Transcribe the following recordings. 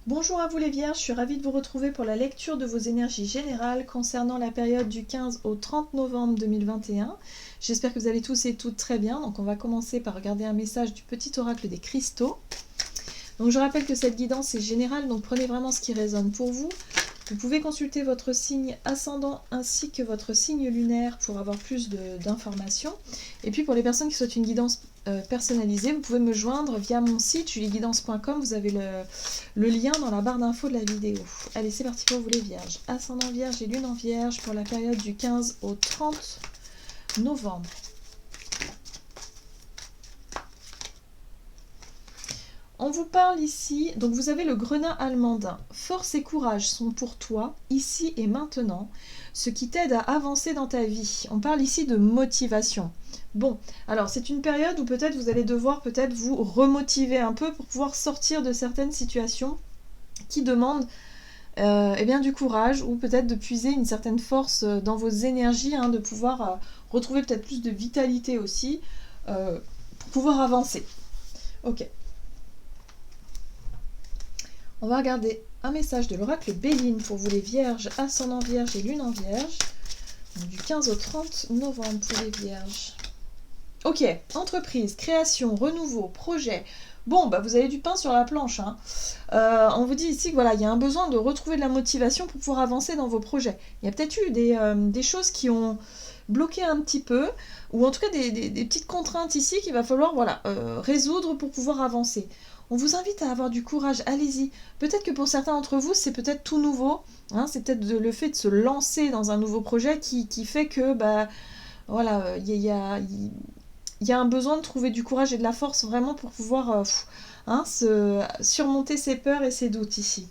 Bonjour à vous les Vierges, je suis ravie de vous retrouver pour la lecture de vos énergies générales concernant la période du 15 au 30 novembre 2021. J'espère que vous allez tous et toutes très bien. Donc on va commencer par regarder un message du petit oracle des cristaux. Donc je rappelle que cette guidance est générale, donc prenez vraiment ce qui résonne pour vous. Vous pouvez consulter votre signe ascendant ainsi que votre signe lunaire pour avoir plus d'informations. Et puis pour les personnes qui souhaitent une guidance personnalisée, vous pouvez me joindre via mon site julieguidance.com. Vous avez le lien dans la barre d'infos de la vidéo. Allez, c'est parti pour vous les Vierges. Ascendant Vierge et Lune en Vierge pour la période du 15 au 30 novembre. On vous parle ici, donc vous avez le grenat almandin. Force et courage sont pour toi, ici et maintenant, ce qui t'aide à avancer dans ta vie. On parle ici de motivation. Bon, alors c'est une période où peut-être vous allez devoir peut-être vous remotiver un peu pour pouvoir sortir de certaines situations qui demandent eh bien, du courage ou peut-être de puiser une certaine force dans vos énergies, hein, de pouvoir retrouver peut-être plus de vitalité aussi pour pouvoir avancer. Ok. On va regarder un message de l'oracle Béline pour vous les Vierges, ascendant Vierge et Lune en Vierge, donc du 15 au 30 novembre pour les Vierges. Ok, entreprise, création, renouveau, projet. Bon, bah vous avez du pain sur la planche. Hein. On vous dit ici que voilà, il y a un besoin de retrouver de la motivation pour pouvoir avancer dans vos projets. Il y a peut-être eu des choses qui ont bloqué un petit peu, ou en tout cas des petites contraintes ici qu'il va falloir résoudre pour pouvoir avancer. On vous invite à avoir du courage, allez-y. Peut-être que pour certains d'entre vous, c'est peut-être tout nouveau. Hein, c'est peut-être le fait de se lancer dans un nouveau projet qui fait que, voilà, il y a un besoin de trouver du courage et de la force vraiment pour pouvoir surmonter ses peurs et ses doutes ici.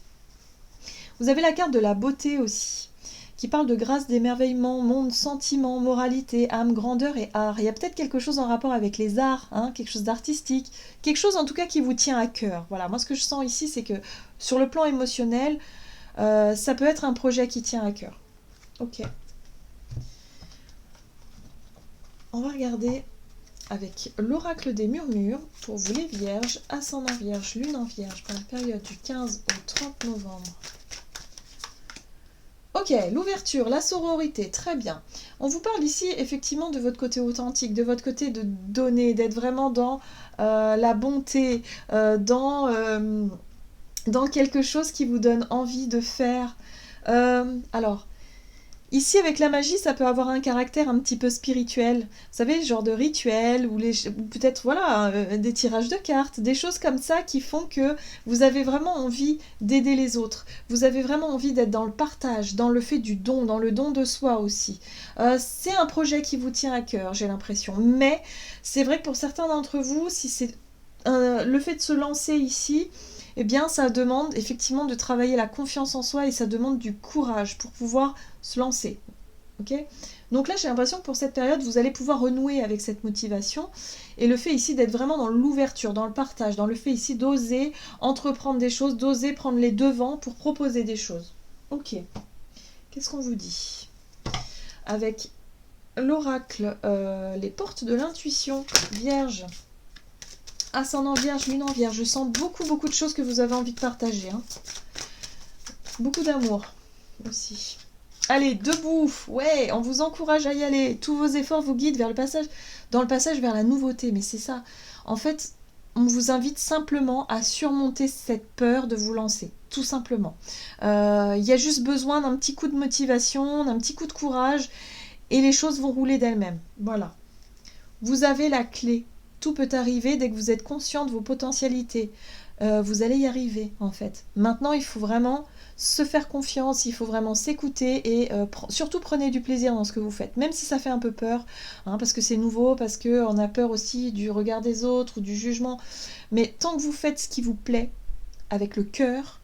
Vous avez la carte de la beauté aussi, qui parle de grâce, d'émerveillement, monde, sentiment, moralité, âme, grandeur et art. Il y a peut-être quelque chose en rapport avec les arts, hein, quelque chose d'artistique, quelque chose en tout cas qui vous tient à cœur. Voilà, moi ce que je sens ici, c'est que sur le plan émotionnel, ça peut être un projet qui tient à cœur. Ok. On va regarder avec l'oracle des murmures pour vous les Vierges, ascendant Vierge, Lune en Vierge pour la période du 15 au 30 novembre. Ok, l'ouverture, la sororité, très bien. On vous parle ici effectivement de votre côté authentique, de votre côté de donner, d'être vraiment dans la bonté, dans quelque chose qui vous donne envie de faire. Alors, ici avec la magie, ça peut avoir un caractère un petit peu spirituel. Vous savez, genre de rituel, ou peut-être voilà, des tirages de cartes, des choses comme ça qui font que vous avez vraiment envie d'aider les autres. Vous avez vraiment envie d'être dans le partage, dans le fait du don, dans le don de soi aussi. C'est un projet qui vous tient à cœur, j'ai l'impression. Mais c'est vrai que pour certains d'entre vous, si c'est le fait de se lancer ici, eh bien ça demande effectivement de travailler la confiance en soi et ça demande du courage pour pouvoir se lancer. Okay, donc là j'ai l'impression que pour cette période vous allez pouvoir renouer avec cette motivation et le fait ici d'être vraiment dans l'ouverture, dans le partage, dans le fait ici d'oser entreprendre des choses, d'oser prendre les devants pour proposer des choses. Ok, qu'est-ce qu'on vous dit avec l'oracle, les portes de l'intuition, Vierge, ascendant Vierge, Lune en Vierge, je sens beaucoup de choses que vous avez envie de partager. Hein. Beaucoup d'amour aussi. Allez, debout, ouais, on vous encourage à y aller. Tous vos efforts vous guident vers dans le passage vers la nouveauté. Mais c'est ça. En fait, on vous invite simplement à surmonter cette peur de vous lancer, tout simplement. Il y a juste besoin d'un petit coup de motivation, d'un petit coup de courage, et les choses vont rouler d'elles-mêmes. Voilà. Vous avez la clé. Tout peut arriver dès que vous êtes conscient de vos potentialités. Vous allez y arriver, en fait. Maintenant, il faut vraiment se faire confiance, il faut vraiment s'écouter et surtout prenez du plaisir dans ce que vous faites, même si ça fait un peu peur, hein, parce que c'est nouveau, parce qu'on a peur aussi du regard des autres ou du jugement. Mais tant que vous faites ce qui vous plaît, avec le cœur,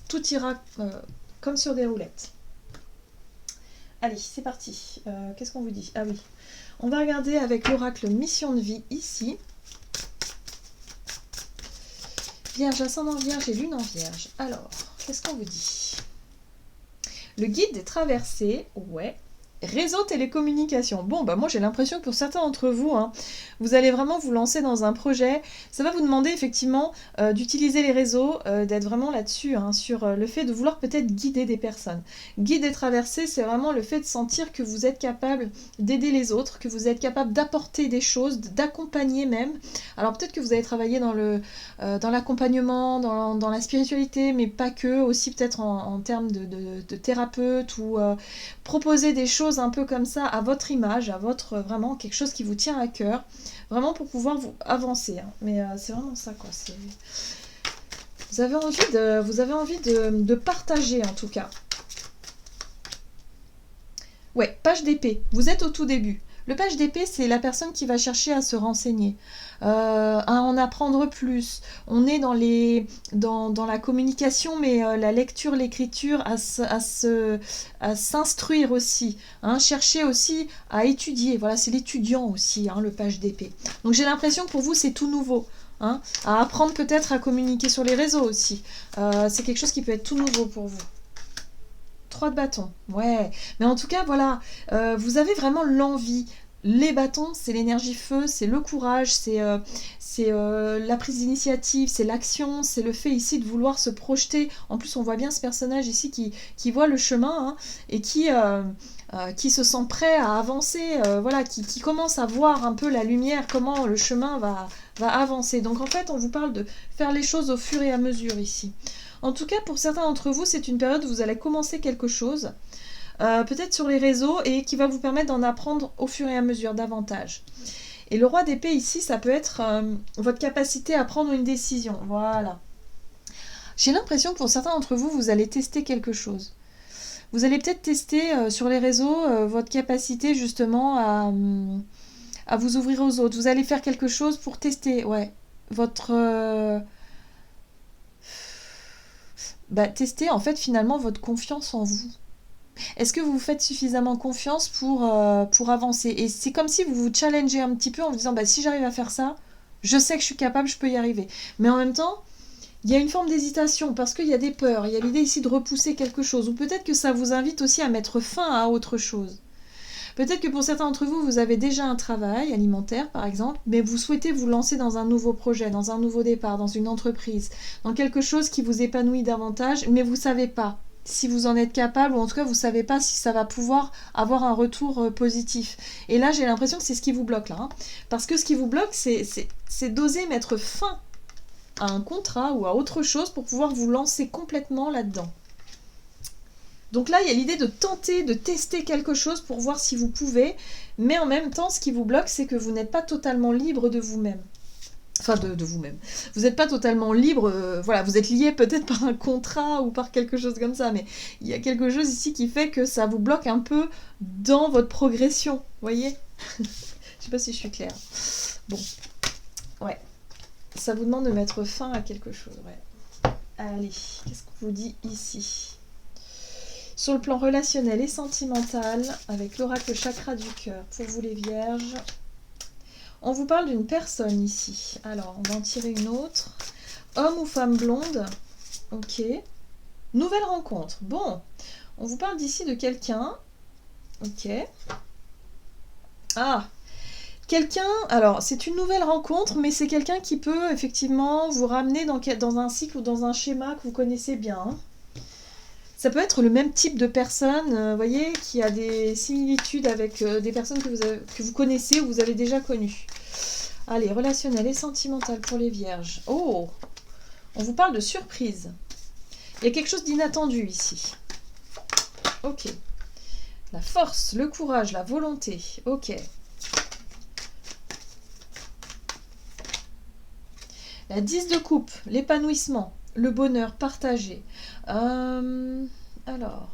tout ira comme sur des roulettes. Allez, c'est parti. Qu'est-ce qu'on vous dit? Ah oui. On va regarder avec l'oracle Mission de vie ici. Vierge, ascendant Vierge et Lune en Vierge. Alors, qu'est-ce qu'on vous dit? Le guide des traversées, ouais. Réseau télécommunication. Bon, bah moi j'ai l'impression que pour certains d'entre vous, hein, vous allez vraiment vous lancer dans un projet. Ça va vous demander effectivement d'utiliser les réseaux, d'être vraiment là-dessus, hein, sur le fait de vouloir peut-être guider des personnes. Guider, traverser, c'est vraiment le fait de sentir que vous êtes capable d'aider les autres, que vous êtes capable d'apporter des choses, d'accompagner même. Alors peut-être que vous allez travailler dans l'accompagnement, dans la spiritualité, mais pas que, aussi peut-être en termes de thérapeute ou proposer des choses un peu comme ça à votre image, à votre vraiment quelque chose qui vous tient à cœur, vraiment pour pouvoir vous avancer. Hein. Mais c'est vraiment ça quoi. Vous avez envie de partager en tout cas. Ouais, page d'épée. Vous êtes au tout début. Le page d'épée, c'est la personne qui va chercher à se renseigner, à en apprendre plus. On est dans la communication, mais la lecture, l'écriture, à s'instruire aussi. Hein, chercher aussi à étudier. Voilà, c'est l'étudiant aussi, hein, le page d'épée. Donc j'ai l'impression que pour vous, c'est tout nouveau. Hein, à apprendre peut-être à communiquer sur les réseaux aussi. C'est quelque chose qui peut être tout nouveau pour vous. 3 de bâtons, ouais. Mais en tout cas, voilà, vous avez vraiment l'envie. Les bâtons, c'est l'énergie feu, c'est le courage, c'est la prise d'initiative, c'est l'action, c'est le fait ici de vouloir se projeter. En plus, on voit bien ce personnage ici qui voit le chemin hein, et qui se sent prêt à avancer, voilà, qui commence à voir un peu la lumière, comment le chemin va avancer. Donc en fait, on vous parle de faire les choses au fur et à mesure ici. En tout cas, pour certains d'entre vous, c'est une période où vous allez commencer quelque chose, peut-être sur les réseaux, et qui va vous permettre d'en apprendre au fur et à mesure davantage. Et le roi d'épée ici, ça peut être votre capacité à prendre une décision. Voilà. J'ai l'impression que pour certains d'entre vous, vous allez tester quelque chose. Vous allez peut-être tester sur les réseaux votre capacité justement à vous ouvrir aux autres. Vous allez faire quelque chose pour tester, ouais, votre... tester en fait finalement votre confiance en vous. Est-ce que vous vous faites suffisamment confiance pour avancer? Et c'est comme si vous vous challengez un petit peu en vous disant si j'arrive à faire ça, je sais que je suis capable, je peux y arriver. Mais en même temps, il y a une forme d'hésitation parce qu'il y a des peurs, il y a l'idée ici de repousser quelque chose. Ou peut-être que ça vous invite aussi à mettre fin à autre chose. Peut-être que pour certains d'entre vous, vous avez déjà un travail alimentaire, par exemple, mais vous souhaitez vous lancer dans un nouveau projet, dans un nouveau départ, dans une entreprise, dans quelque chose qui vous épanouit davantage, mais vous ne savez pas si vous en êtes capable, ou en tout cas, vous ne savez pas si ça va pouvoir avoir un retour positif. Et là, j'ai l'impression que c'est ce qui vous bloque, là. Hein. Parce que ce qui vous bloque, c'est d'oser mettre fin à un contrat ou à autre chose pour pouvoir vous lancer complètement là-dedans. Donc là, il y a l'idée de tenter, de tester quelque chose pour voir si vous pouvez, mais en même temps, ce qui vous bloque, c'est que vous n'êtes pas totalement libre de vous-même. Enfin, de vous-même. Vous n'êtes pas totalement libre, voilà, vous êtes lié peut-être par un contrat ou par quelque chose comme ça, mais il y a quelque chose ici qui fait que ça vous bloque un peu dans votre progression, vous voyez? Je sais pas si je suis claire. Bon, ouais. Ça vous demande de mettre fin à quelque chose, ouais. Allez, qu'est-ce qu'on vous dit ici? Sur le plan relationnel et sentimental, avec l'oracle chakra du cœur, pour vous les vierges, on vous parle d'une personne ici. Alors, on va en tirer une autre. Homme ou femme blonde? Ok. Nouvelle rencontre. Bon, on vous parle d'ici de quelqu'un. Ok. Ah, quelqu'un, alors c'est une nouvelle rencontre, mais c'est quelqu'un qui peut effectivement vous ramener dans un cycle ou dans un schéma que vous connaissez bien. Hein. Ça peut être le même type de personne, voyez, qui a des similitudes avec des personnes que vous connaissez ou vous avez déjà connues. Allez, relationnel et sentimental pour les vierges. Oh, on vous parle de surprise. Il y a quelque chose d'inattendu ici. Ok. La force, le courage, la volonté. Ok. La 10 de coupe, l'épanouissement, le bonheur partagé. Alors,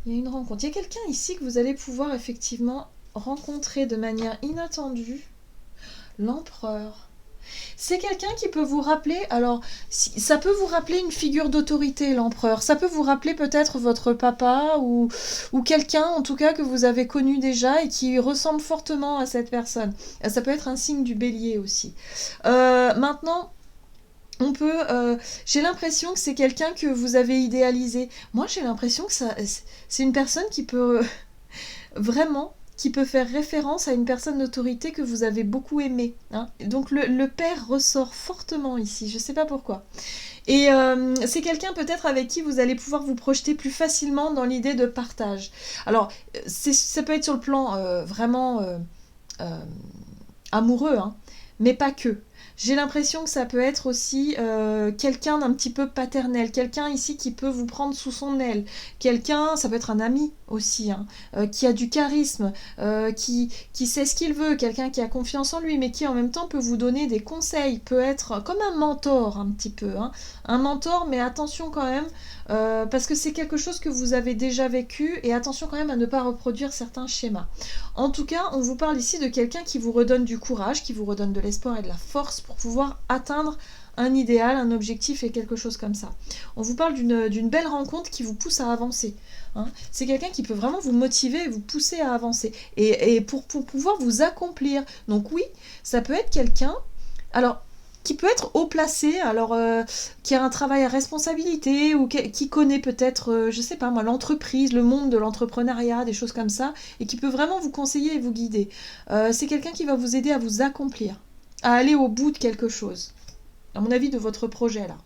il y a une rencontre. Il y a quelqu'un ici que vous allez pouvoir effectivement rencontrer de manière inattendue. L'empereur. C'est quelqu'un qui peut vous rappeler, alors ça peut vous rappeler une figure d'autorité, l'empereur. Ça peut vous rappeler peut-être votre papa ou quelqu'un en tout cas que vous avez connu déjà et qui ressemble fortement à cette personne. Ça peut être un signe du bélier aussi. Maintenant, on peut, j'ai l'impression que c'est quelqu'un que vous avez idéalisé. Moi, j'ai l'impression que c'est une personne qui peut vraiment qui peut faire référence à une personne d'autorité que vous avez beaucoup aimée. Hein. Donc le père ressort fortement ici, je ne sais pas pourquoi. Et c'est quelqu'un peut-être avec qui vous allez pouvoir vous projeter plus facilement dans l'idée de partage. Alors, ça peut être sur le plan vraiment euh, amoureux, hein, mais pas que. J'ai l'impression que ça peut être aussi quelqu'un d'un petit peu paternel, quelqu'un ici qui peut vous prendre sous son aile, quelqu'un, ça peut être un ami aussi, hein, qui a du charisme, qui sait ce qu'il veut, quelqu'un qui a confiance en lui, mais qui en même temps peut vous donner des conseils, peut être comme un mentor un petit peu, hein, un mentor, mais attention quand même, parce que c'est quelque chose que vous avez déjà vécu, et attention quand même à ne pas reproduire certains schémas. En tout cas, on vous parle ici de quelqu'un qui vous redonne du courage, qui vous redonne de l'espoir et de la force pour pouvoir atteindre un idéal, un objectif et quelque chose comme ça. On vous parle d'une belle rencontre qui vous pousse à avancer. Hein. C'est quelqu'un qui peut vraiment vous motiver et vous pousser à avancer. Et pour pouvoir vous accomplir. Donc oui, ça peut être quelqu'un... Alors, qui peut être haut placé, alors qui a un travail à responsabilité ou qui connaît peut-être, je sais pas moi, l'entreprise, le monde de l'entrepreneuriat, des choses comme ça, et qui peut vraiment vous conseiller et vous guider. C'est quelqu'un qui va vous aider à vous accomplir, à aller au bout de quelque chose, à mon avis de votre projet là.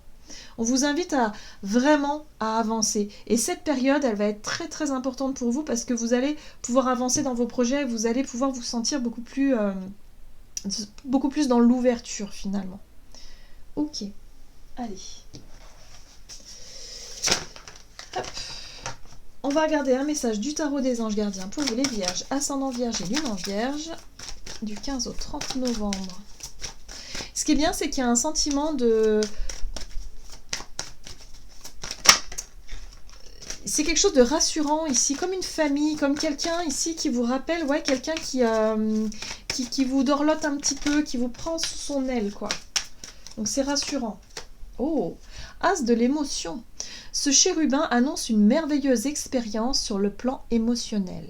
On vous invite à vraiment à avancer. Et cette période, elle va être très très importante pour vous parce que vous allez pouvoir avancer dans vos projets, vous allez pouvoir vous sentir beaucoup plus dans l'ouverture finalement. Ok, allez. Hop. On va regarder un message du tarot des anges gardiens pour vous les vierges, ascendant vierge et lune en vierge, du 15 au 30 novembre. Ce qui est bien, c'est qu'il y a un sentiment de... C'est quelque chose de rassurant ici, comme une famille, comme quelqu'un ici qui vous rappelle, ouais, quelqu'un qui vous dorlote un petit peu, qui vous prend sous son aile, quoi. Donc c'est rassurant. Oh, as de l'émotion. Ce chérubin annonce une merveilleuse expérience sur le plan émotionnel.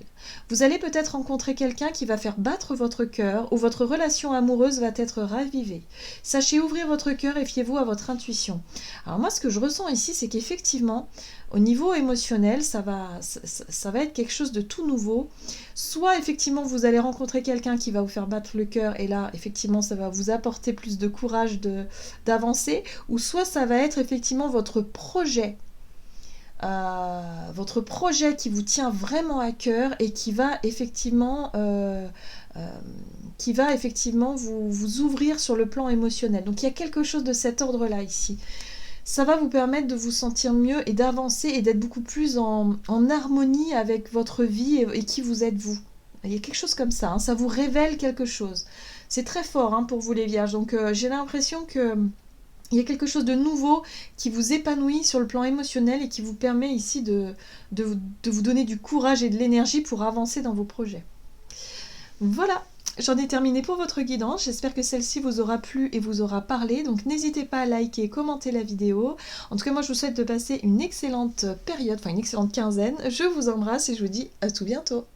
Vous allez peut-être rencontrer quelqu'un qui va faire battre votre cœur ou votre relation amoureuse va être ravivée. Sachez ouvrir votre cœur et fiez-vous à votre intuition. Alors moi, ce que je ressens ici, c'est qu'effectivement, au niveau émotionnel, ça va être quelque chose de tout nouveau. Soit effectivement, vous allez rencontrer quelqu'un qui va vous faire battre le cœur et là, effectivement, ça va vous apporter plus de courage d'avancer. Ou soit ça va être effectivement votre projet qui vous tient vraiment à cœur et qui va effectivement vous ouvrir sur le plan émotionnel. Donc il y a quelque chose de cet ordre-là ici. Ça va vous permettre de vous sentir mieux et d'avancer et d'être beaucoup plus en harmonie avec votre vie et qui vous êtes vous. Il y a quelque chose comme ça, hein, ça vous révèle quelque chose. C'est très fort hein, pour vous les vierges, donc j'ai l'impression que... Il y a quelque chose de nouveau qui vous épanouit sur le plan émotionnel et qui vous permet ici de vous donner du courage et de l'énergie pour avancer dans vos projets. Voilà, j'en ai terminé pour votre guidance. J'espère que celle-ci vous aura plu et vous aura parlé. Donc n'hésitez pas à liker et commenter la vidéo. En tout cas, moi je vous souhaite de passer une excellente période, enfin une excellente quinzaine. Je vous embrasse et je vous dis à tout bientôt.